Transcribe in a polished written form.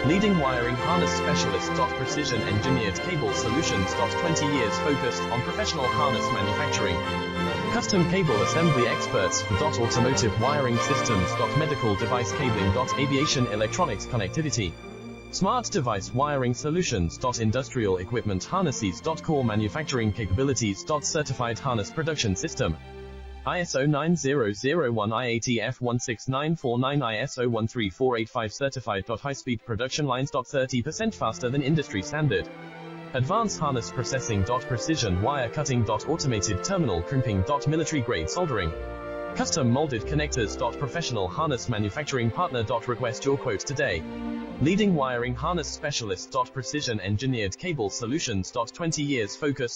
Leading wiring harness specialist. Precision engineered cable solutions. 20 years focused on professional harness manufacturing. Custom cable assembly experts. Automotive wiring systems. Medical device cabling. Aviation electronics connectivity. Smart device wiring solutions. Industrial equipment harnesses. Core manufacturing capabilities. Certified harness production system. ISO 9001 IATF 16949 ISO 13485 certified. High-speed production lines. 30% faster than industry standard. Advanced harness processing. Precision wire cutting. Automated terminal crimping. Military grade soldering. Custom molded connectors. Professional harness manufacturing partner. Request your quote today. Leading wiring harness specialist. Precision engineered cable solutions. 20 years focused